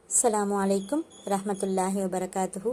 السلام عليكم ورحمة الله وبركاته.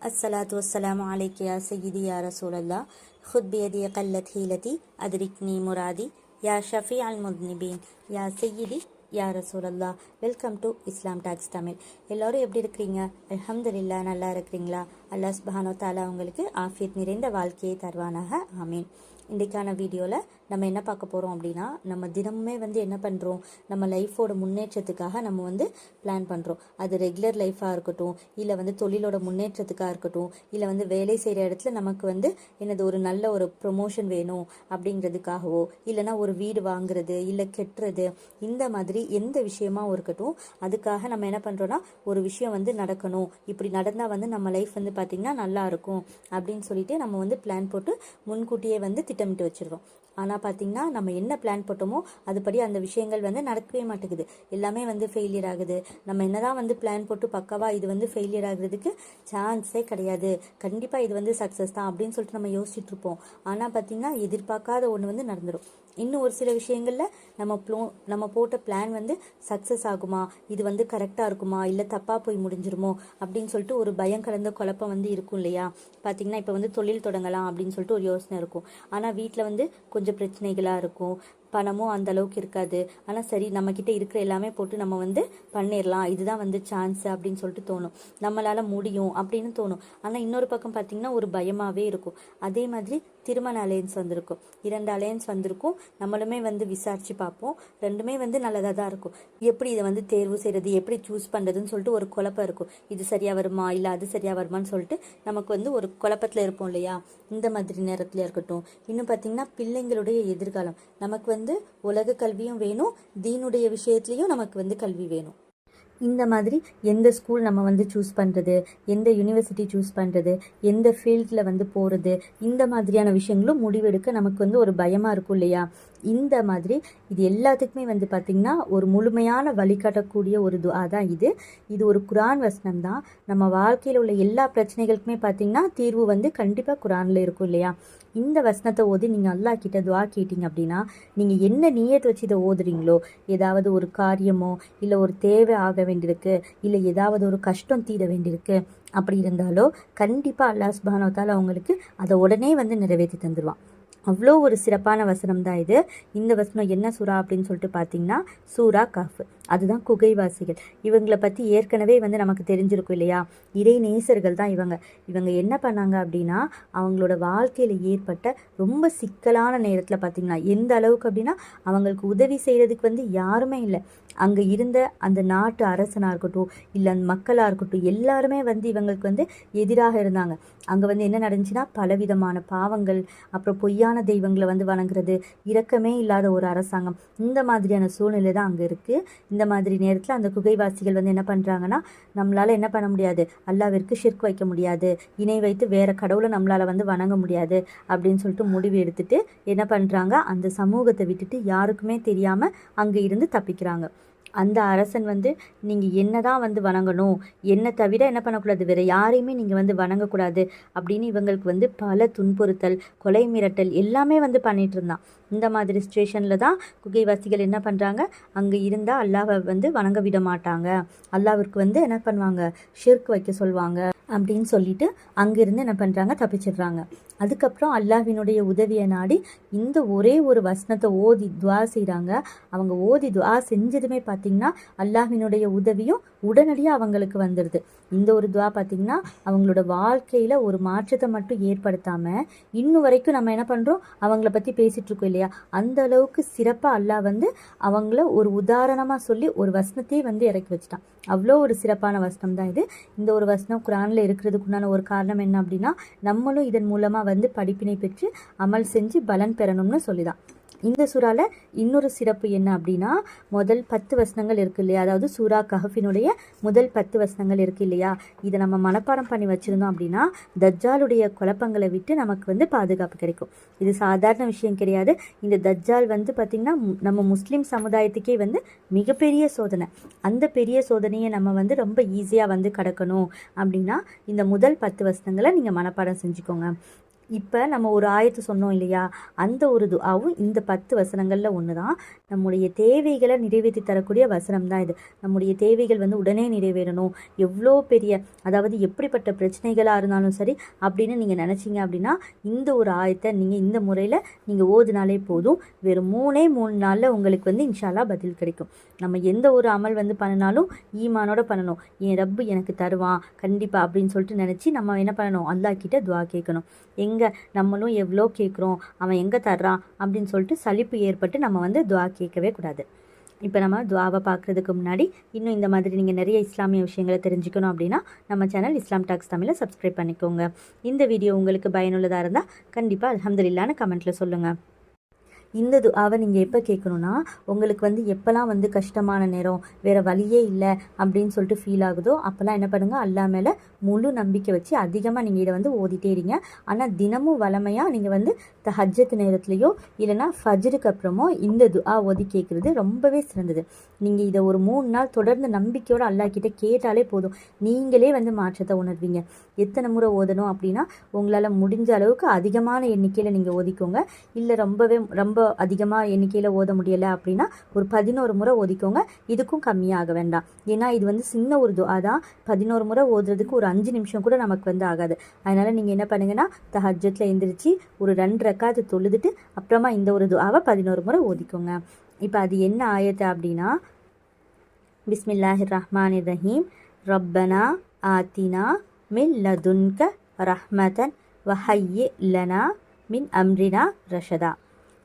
الصلاة والسلام عليك يا سيدي يا رسول الله. خذ بيدي قلت حيلتي أدركني مرادي يا شفيع المذنبين يا سيدي யா ரசூலல்லா. Welcome to Islam talks Tamil. எல்லோரும் எப்படி இருக்கிறீங்க? அல்ஹம்துலில்லாஹ், நல்லா இருக்கிறீங்களா? அல்லாஹ் சுப்ஹானஹு வ தஆலா உங்களுக்கு ஆஃபியத் நிறைந்த வாழ்க்கையை தருவானாக, ஆமீன். இன்றைக்கான வீடியோவில் நம்ம என்ன பார்க்க போகிறோம் அப்படின்னா, நம்ம தினமுமே என்ன பண்ணுறோம், நம்ம லைஃபோட முன்னேற்றத்துக்காக நம்ம பிளான் பண்ணுறோம். அது ரெகுலர் லைஃபாக இருக்கட்டும், இல்லை தொழிலோட முன்னேற்றத்துக்காக இருக்கட்டும், இல்லை வேலை செய்கிற இடத்துல நமக்கு ஒரு நல்ல ஒரு ப்ரொமோஷன் வேணும் அப்படிங்கிறதுக்காகவோ, இல்லைனா ஒரு வீடு வாங்குறது, இல்லை கெட்டுறது, இந்த மாதிரி எந்த விஷயமா இருக்கட்டும், அதுக்காக நம்ம என்ன பண்ணுறோன்னா, ஒரு விஷயம் நடக்கணும், இப்படி நடந்தால் நம்ம லைஃப் பார்த்திங்கன்னா நல்லா இருக்கும் அப்படின்னு சொல்லிட்டு நம்ம பிளான் போட்டு முன்கூட்டியே திட்டமிட்டு வச்சிருக்கோம். ஆனால் பார்த்தீங்கன்னா நம்ம என்ன பிளான் போட்டோமோ அதுபடி அந்த விஷயங்கள் நடக்கவே மாட்டேங்குது. எல்லாமே ஃபெயிலியர் ஆகுது. நம்ம என்னதான் பிளான் போட்டு பக்கவா இது ஃபெயிலியர் ஆகுறதுக்கு சான்ஸே கிடையாது, கண்டிப்பாக இது சக்ஸஸ் தான் அப்படின்னு சொல்லிட்டு நம்ம யோசிச்சுட்டு இருப்போம். ஆனால் பார்த்தீங்கன்னா எதிர்பார்க்காத ஒன்று நடந்துடும். இன்னும் ஒரு சில விஷயங்களில் நம்ம போட்ட பிளான் சக்ஸஸ் ஆகுமா, இது கரெக்டாக இருக்குமா, இல்லை தப்பாக போய் முடிஞ்சிருமோ அப்படின்னு சொல்லிட்டு ஒரு பயம் கலந்த குழப்பம் இருக்கும் இல்லையா? பார்த்தீங்கன்னா இப்போ தொழில் தொடங்கலாம் அப்படின்னு சொல்லிட்டு ஒரு யோசனை இருக்கும். ஆனால் வீட்டில் கொஞ்சம் பிரச்சனைகளாக இருக்கும், பணமும் அந்த அளவுக்கு இருக்காது. ஆனால் சரி, நம்மக்கிட்ட இருக்கிற எல்லாமே போட்டு நம்ம பண்ணிடலாம், இதுதான் சான்ஸ் அப்படின்னு சொல்லிட்டு தோணும், நம்மளால் முடியும் அப்படின்னு தோணும். ஆனால் இன்னொரு பக்கம் பார்த்திங்கன்னா ஒரு பயமாகவே இருக்கும். அதே மாதிரி திருமண அலையன்ஸ் வந்திருக்கும், 2 அலையன்ஸ் வந்திருக்கும். நம்மளுமே விசாரித்து பார்ப்போம், ரெண்டுமே நல்லதாக தான் இருக்கும். எப்படி இதை தேர்வு செய்கிறது, எப்படி சூஸ் பண்ணுறதுன்னு சொல்லிட்டு ஒரு குழப்பம் இருக்கும். இது சரியாக வருமா, இல்லை அது சரியாக வருமானு சொல்லிட்டு நமக்கு ஒரு குழப்பத்தில் இருப்போம் இல்லையா? இந்த மாதிரி நேரத்தில் இருக்கட்டும். இன்னும் பார்த்திங்கன்னா பிள்ளைங்களுடைய எதிர்காலம், நமக்கு உலக கல்வியும் வேணும், தீனுடைய விஷயத்துலையும் நமக்கு கல்வி வேணும். இந்த மாதிரி எந்த ஸ்கூல் நம்ம சூஸ் பண்ணுறது, எந்த யூனிவர்சிட்டி சூஸ் பண்ணுறது, எந்த ஃபீல்டில் போகிறது, இந்த மாதிரியான விஷயங்களும் முடிவெடுக்க நமக்கு ஒரு பயமாக இருக்கும் இல்லையா? இந்த மாதிரி இது எல்லாத்துக்குமே பார்த்திங்கன்னா ஒரு முழுமையான வழிகாட்டக்கூடிய ஒரு துஆ தான் இது. இது ஒரு குர்ஆன் வசனம் தான். நம்ம வாழ்க்கையில் உள்ள எல்லா பிரச்சனைகளுக்குமே பார்த்திங்கன்னா தீர்வு கண்டிப்பாக குர்ஆனில் இருக்கும் இல்லையா? இந்த வசனத்தை ஓதி நீங்கள் அல்லாஹ் கிட்ட துஆ கேட்டிங்க அப்படின்னா, நீங்கள் என்ன நியத் வச்சு இதை ஓதுறீங்களோ, ஏதாவது ஒரு காரியமோ, இல்லை ஒரு தேவை ஆக வேண்டியிருக்கு, இல்லை ஏதாவது ஒரு கஷ்டம் தீர வேண்டியிருக்கு, அப்படி இருந்தாலோ கண்டிப்பாக அல்லாஹ் சுப்ஹானஹு வ தஆலா உங்களுக்கு அதை உடனே நிறைவேற்றி தந்துடுவான். அவ்வளோ ஒரு சிறப்பான வசனம் தான் இது. இந்த வசனம் என்ன சூறா அப்படின்னு சொல்லிட்டு பார்த்தீங்கன்னா, சூரா கஹ்ஃப். அதுதான் குகைவாசிகள். இவங்களை பற்றி ஏற்கனவே நமக்கு தெரிஞ்சிருக்கும் இல்லையா? இறை நேசர்கள் தான் இவங்க என்ன பண்ணாங்க அப்படின்னா, அவங்களோட வாழ்க்கையில் ஏற்பட்ட ரொம்ப சிக்கலான நேரத்தில் பார்த்திங்கன்னா, எந்த அளவுக்கு அப்படின்னா அவங்களுக்கு உதவி செய்கிறதுக்கு யாருமே இல்லை. அங்கே இருந்த அந்த நாட்டு அரசனாக இருக்கட்டும், இல்லை அந்த மக்களாக இருக்கட்டும், எல்லாருமே இவங்களுக்கு எதிராக இருந்தாங்க. அங்கே என்ன நடந்துச்சுன்னா, பலவிதமான பாவங்கள், அப்புறம் பொய்யான தெய்வங்களை வணங்குறது, இரக்கமே இல்லாத ஒரு அரசாங்கம், இந்த மாதிரியான சூழ்நிலை தான் அங்கே இருக்குது. இந்த மாதிரி நேரத்தில் அந்த குகைவாசிகள் என்ன பண்ணுறாங்கன்னா, நம்மளால் என்ன பண்ண முடியாது, அல்லாஹ்விற்கு ஷிர்க் வைக்க முடியாது, இணை வைத்து வேறு கடவுளை நம்மளால் வணங்க முடியாது அப்படின்னு சொல்லிட்டு முடிவு எடுத்துட்டு என்ன பண்ணுறாங்க, அந்த சமூகத்தை விட்டுட்டு யாருக்குமே தெரியாமல் அங்கே இருந்து தப்பிக்கிறாங்க. அந்த அரசன் நீங்கள் என்ன தான் வணங்கணும், என்னை தவிர என்ன பண்ணக்கூடாது, வேறு யாரையுமே நீங்கள் வணங்கக்கூடாது அப்படின்னு இவங்களுக்கு பல துன்புறுத்தல், கொலை மிரட்டல் எல்லாமே பண்ணிட்டு இருந்தான். இந்த மாதிரி சுச்சுவேஷனில் தான் குகைவாசிகள் என்ன பண்ணுறாங்க, அங்கே இருந்தால் அல்லாஹ்வை வணங்க விட மாட்டாங்க, அல்லாஹ்விற்கு என்ன பண்ணுவாங்க, ஷிர்க் வைக்க சொல்லுவாங்க அப்படின்னு சொல்லிட்டு அங்கேருந்து என்ன பண்ணுறாங்க, தப்பிச்சிடுறாங்க. அதுக்கப்புறம் அல்லாஹ்வினுடைய உதவியை நாடி இந்த ஒரே ஒரு வசனத்தை ஓதி துஆ செய்கிறாங்க. அவங்க ஓதி துஆ செஞ்சதுமே பார்த்திங்கன்னா அல்லாஹ்வினுடைய உதவியும் உடனடியாக அவங்களுக்கு வந்துடுது. இந்த ஒரு துஆ பார்த்திங்கன்னா அவங்களோட வாழ்க்கையில் ஒரு மாற்றத்தை மட்டும் ஏற்படுத்தாமல் இன்னும் வரைக்கும் நம்ம என்ன பண்ணுறோம், அவங்கள பற்றி பேசிகிட்டு இருக்கோம் இல்லையா? அந்த அளவுக்கு சிறப்பாக அல்லாஹ் அவங்கள ஒரு உதாரணமாக சொல்லி ஒரு வசனத்தையே இறக்கி வச்சுட்டான். அவ்வளோ ஒரு சிறப்பான வசனம் தான் இது. இந்த ஒரு வசனம் குர்ஆனில் இருக்கிறதுக்குண்டான ஒரு காரணம் என்ன அப்படின்னா, நம்மளும் இதன் மூலமாக படிப்பினை பெற்று அமல் செஞ்சு பலன் பெறணும்னு சொல்லிதான். இந்த சூறாவில் இன்னொரு சிறப்பு என்ன அப்படின்னா, முதல் 10 வசனங்கள் இருக்கு இல்லையா, அதாவது சூரா கஹ்ஃபினுடைய முதல் 10 வசனங்கள் இருக்கு இல்லையா, இதை நம்ம மனப்பாடம் பண்ணி வச்சுருந்தோம் அப்படின்னா தஜ்ஜாலுடைய குழப்பங்களை விட்டு நமக்கு பாதுகாப்பு கிடைக்கும். இது சாதாரண விஷயம் கிடையாது. இந்த தஜ்ஜால் பார்த்திங்கன்னா நம்ம முஸ்லீம் சமுதாயத்துக்கே மிகப்பெரிய சோதனை. அந்த பெரிய சோதனையை நம்ம ரொம்ப ஈஸியாக கடக்கணும் அப்படின்னா இந்த முதல் 10 வசனங்களை நீங்கள் மனப்பாடம் செஞ்சுக்கோங்க. இப்போ நம்ம ஒரு ஆயத்து சொன்னோம் இல்லையா, அந்த ஒரு துஆவும் இந்த 10 வசனங்களில் ஒன்று தான். நம்முடைய தேவைகளை நிறைவேற்றி தரக்கூடிய வசனம் தான் இது. நம்முடைய தேவைகள் வந்து உடனே நிறைவேறணும், எவ்வளோ பெரிய அதாவது எப்படிப்பட்ட பிரச்சனைகளாக இருந்தாலும் சரி அப்படின்னு நீங்கள் நினச்சிங்க அப்படின்னா இந்த ஒரு ஆயத்தை நீங்கள் இந்த முறையில் நீங்கள் ஓதுனாலே போதும். வெறும் 3 நாளில் உங்களுக்கு வந்து இன்ஷா அல்லாஹ் பதில் கிடைக்கும். நம்ம எந்த ஒரு அமல் வந்து பண்ணினாலும் ஈமானோட பண்ணணும். என் ரப்பு எனக்கு தருவான் கண்டிப்பாக அப்படின்னு சொல்லிட்டு நினச்சி நம்ம என்ன பண்ணணும், அல்லாஹ் கிட்ட துஆ கேட்கணும். எங்கே நம்மளும் எவ்வளோ கேட்குறோம், அவன் எங்கே தர்றான் அப்படின்னு சொல்லிட்டு சலிப்பு ஏற்பட்டு நம்ம வந்து துஆ கேட்கவே கூடாது. இப்போ நம்ம துஆவை பார்க்குறதுக்கு முன்னாடி இன்னும் இந்த மாதிரி நீங்கள் நிறைய இஸ்லாமிய விஷயங்களை தெரிஞ்சுக்கணும் அப்படின்னா நம்ம சேனல் இஸ்லாம் டாக்ஸ் தமிழை சப்ஸ்கிரைப் பண்ணிக்கோங்க. இந்த வீடியோ உங்களுக்கு பயனுள்ளதாக இருந்தால் கண்டிப்பாக அல்ஹம்துலில்லாஹ்னு கமெண்ட்டில் சொல்லுங்கள். இந்த துஆவை நீங்கள் எப்போ கேட்கணுன்னா, உங்களுக்கு வந்து எப்போல்லாம் வந்து கஷ்டமான நேரம், வேறு வழியே இல்லை அப்படின்னு சொல்லிட்டு ஃபீல் ஆகுதோ அப்போல்லாம் என்ன பண்ணுங்கள், அல்லாஹ் மேலே முழு நம்பிக்கை வச்சு அதிகமாக நீங்கள் இதை வந்து ஓதிட்டே இருங்க. ஆனால் தினமும் வளமையாக நீங்கள் வந்து தஹஜ்ஜத் நேரத்துலையோ இல்லைனா ஃபஜ்ருக்கு அப்புறமோ இந்த துஆ ஓதி கேட்குறது ரொம்பவே சிறந்தது. நீங்கள் இதை ஒரு 3 நாள் தொடர்ந்து நம்பிக்கையோடு அல்லாஹ் கிட்ட கேட்டாலே போதும், நீங்களே வந்து மாற்றத்தை உணர்வீங்க. எத்தனை முறை ஓதணும் அப்படின்னா உங்களால் முடிஞ்ச அளவுக்கு அதிகமான எண்ணிக்கையில் நீங்கள் ஓதிக்கோங்க. இல்லை ரொம்ப அதிகமாக எண்ணிக்கையில் ஓத முடியலை அப்படின்னா ஒரு 11 முறை ஓதிக்கோங்க. இதுக்கும் கம்மியாக வேண்டாம். ஏன்னா இது வந்து சின்ன ஒரு துஆ தான். 11 முறை ஓதுறதுக்கு ஒரு 5 நிமிஷம் கூட நமக்கு வந்து ஆகாது. அதனால் நீங்கள் என்ன பண்ணுங்கன்னா தஹஜ்ஜத்தில் எந்திரிச்சு ஒரு 2 ரக்காத்து தொழுதுட்டு அப்புறமா இந்த ஒரு துஆவை 11 முறை ஓதிக்கோங்க. இப்போ அது என்ன ஆயத்து அப்படின்னா, பிஸ்மில்லாஹிர் ரஹ்மானிர் ரஹீம். ரப்பனா ஆத்தினா மின் லதுன்க ரஹ்மதன் வஹய்யி லனா மின் அம்ரினா ரஷதா.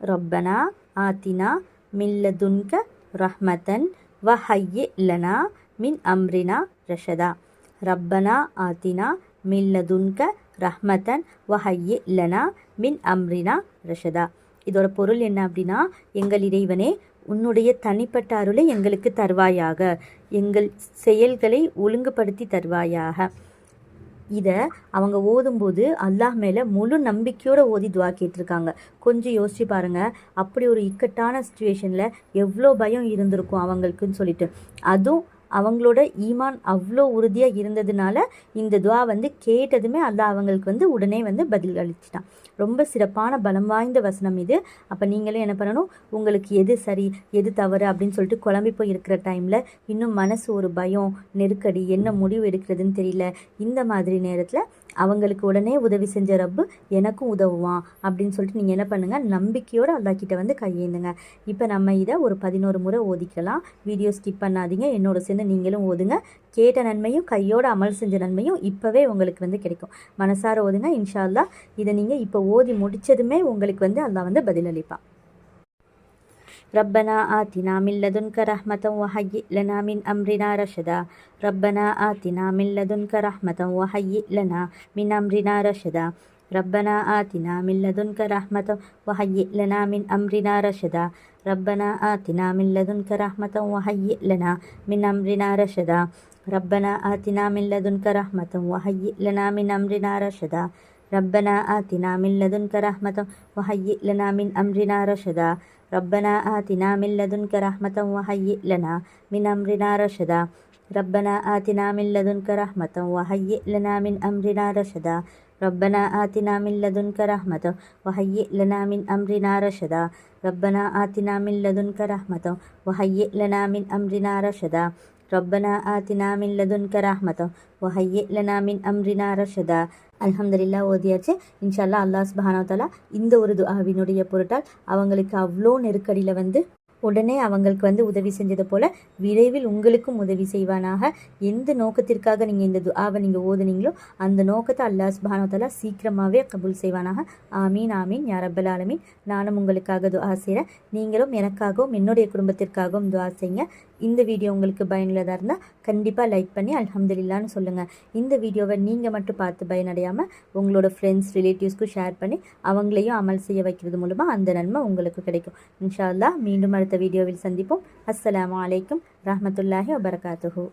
ரப்பனா ஆத்தினா மின் லதுன்க ரஹ்மதன் வஹய்யி லனா மின் அம்ரினா ரஷதா. ரப்பனா ஆத்தினா மின் லதுன்க ரஹ்மதன் வஹய்யி லனா மின் அம்ரினா ரஷதா. இதோட பொருள் என்ன அப்படின்னா, எங்கள் இறைவனே உன்னுடைய தனிப்பட்ட அருளை எங்களுக்கு தருவாயாக, எங்கள் செயல்களை ஒழுங்குபடுத்தி தருவாயாக. இதை அவங்க ஓதும்போது அல்லாஹ் மேலே முழு நம்பிக்கையோடு ஓதி துஆ கேட்டிருக்காங்க. கொஞ்சம் யோசிச்சு பாருங்கள், அப்படி ஒரு இக்கட்டான சுச்சுவேஷனில் எவ்வளோ பயம் இருந்திருக்கும் அவங்களுக்குன்னு சொல்லிட்டு. அதுவும் அவங்களோட ஈமான் அவ்வளோ உறுதியாக இருந்ததுனால இந்த துஆ வந்து கேட்டதுமே அல்லாஹ் அவங்களுக்கு வந்து உடனே வந்து பதில் அளிச்சிட்டான். ரொம்ப சிறப்பான பலம் வாய்ந்த வசனம் இது. அப்போ நீங்களே என்ன பண்ணணும், உங்களுக்கு எது சரி எது தவறு அப்படின்னு சொல்லிட்டு குழம்பி போய் இருக்கிற டைமில், இன்னும் மனசு ஒரு பயம் நெருக்கடி, என்ன முடிவு எடுக்கிறதுன்னு தெரியல, இந்த மாதிரி நேரத்தில் அவங்களுக்கு உடனே உதவி செஞ்ச ரப்பு எனக்கும் உதவுவான் அப்படின்னு சொல்லிட்டு நீங்கள் என்ன பண்ணுங்கள், நம்பிக்கையோடு அல்லாஹ் கிட்ட வந்து கையேந்துங்க. இப்போ நம்ம இதை ஒரு 11 முறை ஓதிக்கலாம். வீடியோ ஸ்கிப் பண்ணாதீங்க, என்னோட சேர்ந்து நீங்களும் ஓதுங்க. கேட்ட நன்மையும் கையோடு அமல் செஞ்ச நன்மையும் இப்போவே உங்களுக்கு வந்து கிடைக்கும். மனசார ஓதுங்க. இன்ஷா அல்லாஹ் இதை நீங்கள் இப்போ ஓதி முடித்ததுமே உங்களுக்கு வந்து அல்லாஹ் வந்து பதிலளிப்பான். ربنا آتنا من لدنك رحمة وهيئ لنا من أمرنا رشدا. ربنا آتنا من لدنك رحمة وهيئ لنا من أمرنا رشدا. ربنا آتنا من لدنك رحمة وهيئ لنا من أمرنا رشدا. ربنا آتنا من لدنك رحمة وهيئ لنا من أمرنا رشدا. ربنا آتنا من لدنك رحمة وهيئ لنا من أمرنا رشدا. ربنا آتنا من لدنك رحمة وهيئ لنا من أمرنا رشدا. ربنا آتنا من لدنك رحمة وهيئ لنا من أمرنا رشدا. ربنا آتنا من لدنك رحمة وهيئ لنا من أمرنا رشدا. ربنا آتنا من لدنك رحمة وهيئ لنا من أمرنا رشدا. ربنا آتنا من لدنك رحمة وهيئ لنا من أمرنا رشدا. ربنا آتنا من لدنك رحمة وهيئ لنا من أمرنا رشدا. அல்ஹம்துலில்லாஹ் ஓதியாச்சு. இன்ஷா அல்லாஹ் அல்லாஹ் சுப்ஹானஹு வ தஆலா இந்த ஒரு துஆவினுடைய பொருட்டால் அவங்களுக்கு அவ்வளோ நெருக்கடியில் வந்து உடனே அவங்களுக்கு வந்து உதவி செஞ்சது போல் விரைவில் உங்களுக்கும் உதவி செய்வானாக. எந்த நோக்கத்திற்காக நீங்கள் இந்த துஆவை நீங்கள் ஓதுனீங்களோ அந்த நோக்கத்தை அல்லாஹ் சுப்ஹானஹு வ தஆலா சீக்கிரமாகவே கபூல் செய்வானாக. ஆமீன் ஆமீன் யா ரப்பல் ஆலமீன். நானும் உங்களுக்காக துஆ செய்கிறேன், நீங்களும் எனக்காகவும் என்னுடைய குடும்பத்திற்காகவும் துஆ செய்யுங்க. இந்த வீடியோ உங்களுக்கு பயனுள்ளதாக இருந்தால் கண்டிப்பாக லைக் பண்ணி அல்ஹம்துலில்லாஹ்னு சொல்லுங்கள். இந்த வீடியோவை நீங்கள் மட்டும் பார்த்து பயனடையாமல் உங்களோட ஃப்ரெண்ட்ஸ் ரிலேட்டிவ்ஸ்க்கும் ஷேர் பண்ணி அவங்களையும் அமல் செய்ய வைக்கிறது மூலமாக அந்த நன்மை உங்களுக்கு கிடைக்கும். இன்ஷா அல்லாஹ் மீண்டும் அடுத்த வீடியோவில் சந்திப்போம். அஸ்ஸலாமு அலைக்கும் ரஹ்மத்துல்லாஹி வபரகாத்துஹு.